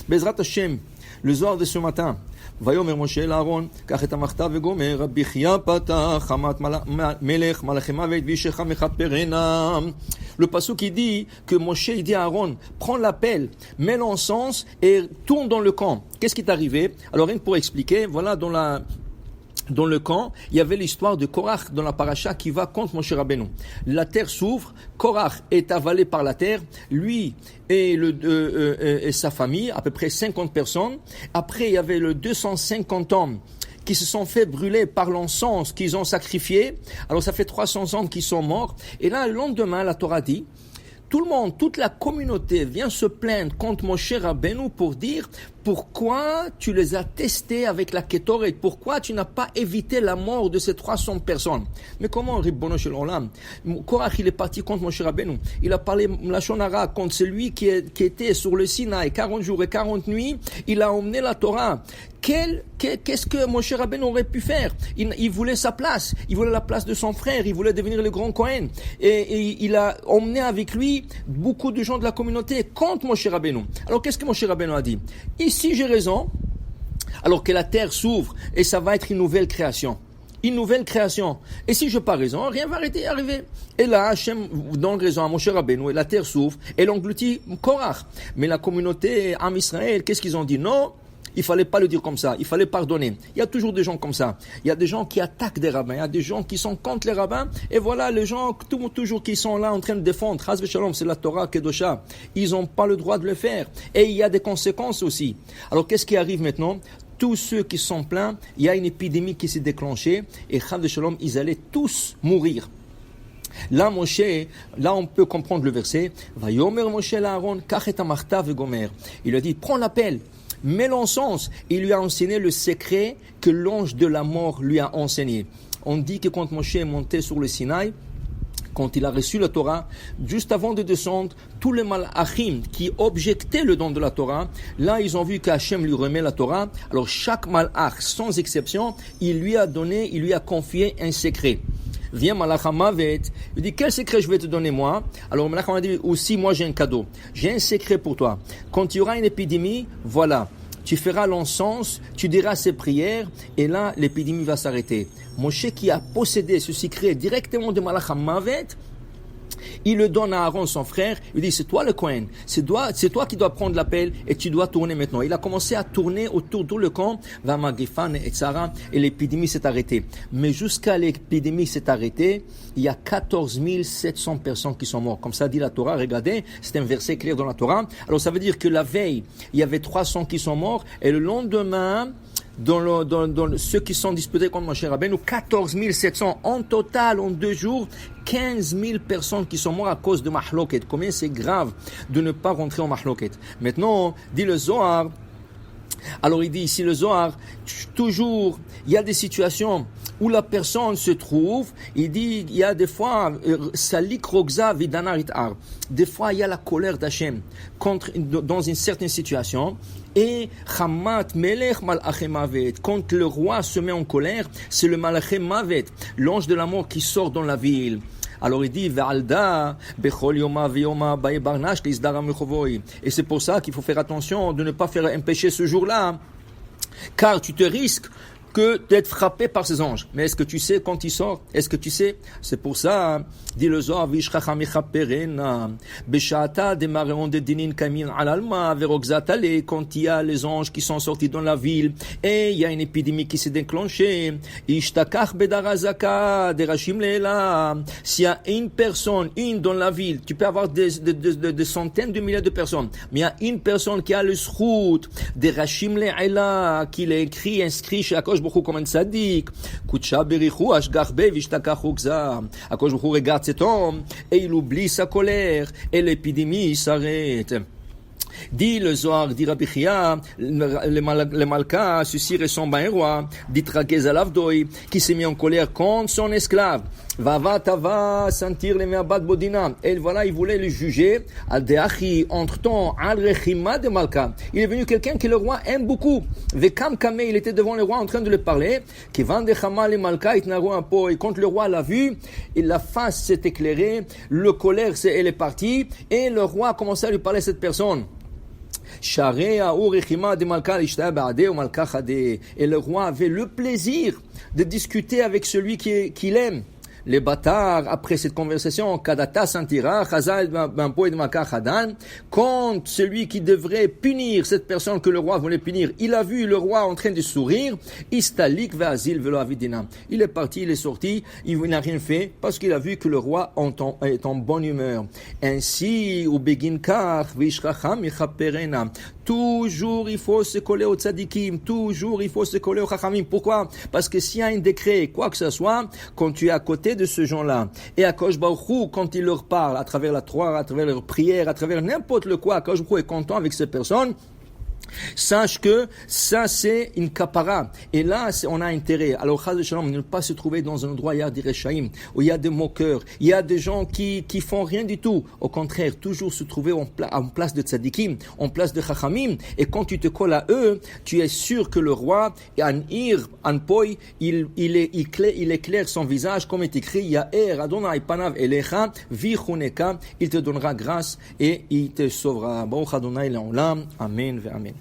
Bezrat Hashem, le Zohar de ce matin. ויאמר משה לאהרון, קח את המכתב וגומר, רבי חייא פתח, חמת מלך, מלאכי מוות, ואישך מכפרנה. Le pasuk qui dit que Moshe il dit à Aaron, prends l'appel, mets l'encens et tourne dans le camp. Qu'est-ce qui est arrivé? Alors rien pour expliquer, voilà dans le camp, il y avait l'histoire de Korach dans la paracha qui va contre Moshe Rabbeinu. La terre s'ouvre, Korach est avalé par la terre, lui et sa famille, à peu près 50 personnes. Après, il y avait le 250 hommes qui se sont fait brûler par l'encens qu'ils ont sacrifié. Alors ça fait 300 hommes qui sont morts. Et là, le lendemain, la Torah dit, tout le monde, toute la communauté vient se plaindre contre Moshe Rabbeinu pour dire pourquoi tu les as testés avec la Kétoret, pourquoi tu n'as pas évité la mort de ces 300 personnes. Mais comment, Ribbono Shel Olam, Korach il est parti contre Moshe Rabbeinu, il a parlé Lashon Hara contre celui qui était sur le Sinaï 40 jours et 40 nuits, il a emmené la Torah. Qu'est-ce que Moshe Rabbeinu aurait pu faire? Il voulait sa place, il voulait la place de son frère, il voulait devenir le grand Kohen. Et il a emmené avec lui beaucoup de gens de la communauté contre Moshe Rabbeinu. Alors qu'est-ce que Moshe Rabbeinu a dit? Si j'ai raison, alors que la terre s'ouvre et ça va être une nouvelle création. Une nouvelle création. Et si je n'ai pas raison, rien va arriver. Et là, Hachem donne raison à Moshe Rabbeinu et la terre s'ouvre et l'engloutit Korach. Mais la communauté Am Israël, qu'est-ce qu'ils ont dit? Non, il fallait pas le dire comme ça, il fallait pardonner. Il y a toujours des gens comme ça. Il y a des gens qui attaquent des rabbins, il y a des gens qui sont contre les rabbins. Et voilà, les gens toujours qui sont là en train de défendre. Chas v'shalom, c'est la Torah Kedosha. Ils n'ont pas le droit de le faire. Et il y a des conséquences aussi. Alors qu'est-ce qui arrive maintenant? Tous ceux qui sont pleins, il y a une épidémie qui s'est déclenchée. Et Chas v'shalom, ils allaient tous mourir. Là, Moshe, on peut comprendre le verset. Vayomer Moshe l'Aaron, kach et amarta vegomer. Il a dit, prends l'appel. Mets l'encens. Il lui a enseigné le secret que l'ange de la mort lui a enseigné. On dit que quand Moshe est monté sur le Sinaï, quand il a reçu la Torah, juste avant de descendre, tous les malachim qui objectaient le don de la Torah, là ils ont vu qu'Hachem lui remet la Torah. Alors chaque malach, sans exception, il lui a confié un secret. Viens Malach Mavet, il dit quel secret je vais te donner moi? Alors Malach Mavet dit aussi moi j'ai un cadeau, j'ai un secret pour toi. Quand il y aura une épidémie, voilà, tu feras l'encens, tu diras ces prières et là l'épidémie va s'arrêter. Moshe qui a possédé ce secret directement de Malach Mavet, il le donne à Aaron, son frère, il dit c'est toi le Kohen, c'est toi qui dois prendre l'appel et tu dois tourner maintenant. Il a commencé à tourner autour de le camp, Vamagifan et Tzara, et l'épidémie s'est arrêtée. Mais jusqu'à l'épidémie s'est arrêtée, il y a 14 700 personnes qui sont mortes. Comme ça dit la Torah, regardez, c'est un verset clair dans la Torah. Alors ça veut dire que la veille, il y avait 300 qui sont morts et le lendemain, dans ceux qui sont disputés contre Moshe Rabbeinu, 14 700 en total en 2 jours, 15 000 personnes qui sont mortes à cause de Mahloket. Combien c'est grave de ne pas rentrer en Mahloket. Maintenant, dit le Zohar, alors il dit ici le Zohar, toujours, il y a des situations où la personne se trouve, il dit, il y a des fois, Salik Rogza Vidanarit Ar, des fois il y a la colère d'Hachem dans une certaine situation, et Hamat Melech Malachim Mavet, quand le roi se met en colère, c'est le Malachim Mavet, l'ange de la mort qui sort dans la ville. Alors il dit Ve'alda bechol yoma ve'yoma bae barnash lizdara mechovoi. Et c'est pour ça qu'il faut faire attention de ne pas faire un péché ce jour-là, car tu te risques que d'être frappé par ces anges. Mais est-ce que tu sais quand ils sortent? Est-ce que tu sais? C'est pour ça, dit le Zohar, Vishchacha mechaperena, Beshata demareon de dinin kamin alalma, verogzatale, quand il y a les anges qui sont sortis dans la ville, et il y a une épidémie qui s'est déclenchée, Ishtakach bedarazaka, derashim leela, s'il y a une personne, dans la ville, tu peux avoir des centaines de milliers de personnes, mais il y a une personne qui a le srout, derashim leela, qui l'a écrit, inscrit chez Akosh Baruch Hu comme un tzaddik, Kutsha berichu ashgach be vishtakach ukza. Akosh Baruch Hu regarde cet homme et il oublie sa colère et l'épidémie s'arrête. Dit le Zohar, dit Rabbi Chia, le Malka, ceci ressemble à un roi, dit Tragez Alavdoi, qui s'est mis en colère contre son esclave. Va sentir les me'abat bodina. Et voilà, il voulait le juger. Al deachi, entre-temps, al rechima de Malka. Il est venu quelqu'un que le roi aime beaucoup. Vekam kame, il était devant le roi en train de le parler. Qui vend de chama le Malka, itnaru un po. Et quand le roi l'a vu, et la face s'est éclairée, le colère elle est partie, et le roi a commencé à lui parler à cette personne. Et le roi avait le plaisir de discuter avec celui qu'il aime. Les bâtards, après cette conversation, Kadata sentira, Chazal ben poed makach hadan, quand celui qui devrait punir cette personne que le roi voulait punir, il a vu le roi en train de sourire, istalik ve'azil velo avidina. Il est parti, il est sorti, il n'a rien fait, parce qu'il a vu que le roi est en bonne humeur. Ainsi, ou begin kach, v'ishracham yichaperena. Toujours il faut se coller au tzadikim, toujours il faut se coller au chachamim. Pourquoi? Parce que s'il y a un décret, quoi que ce soit, quand tu es à côté de ce gens-là, et Akadosh Baruch Hu, quand il leur parle, à travers la Torah, à travers leur prière, à travers n'importe le quoi, Akadosh Baruch Hu est content avec ces personnes, sache que ça c'est une kapara. Et là, on a intérêt. Alors, Chaz Shalom, ne pas se trouver dans un endroit, il y a des rechaïm, où il y a des moqueurs, il y a des gens qui font rien du tout. Au contraire, toujours se trouver en place de tzadikim, en place de chachamim. Et quand tu te colles à eux, tu es sûr que le roi, Anir, Anpoy, il éclaire son visage, comme est écrit, Ya'er Adonai Panav Elecha, Vichuneka, il te donnera grâce et il te sauvera. Baruch Adonai Le'olam. Amen ve Amen.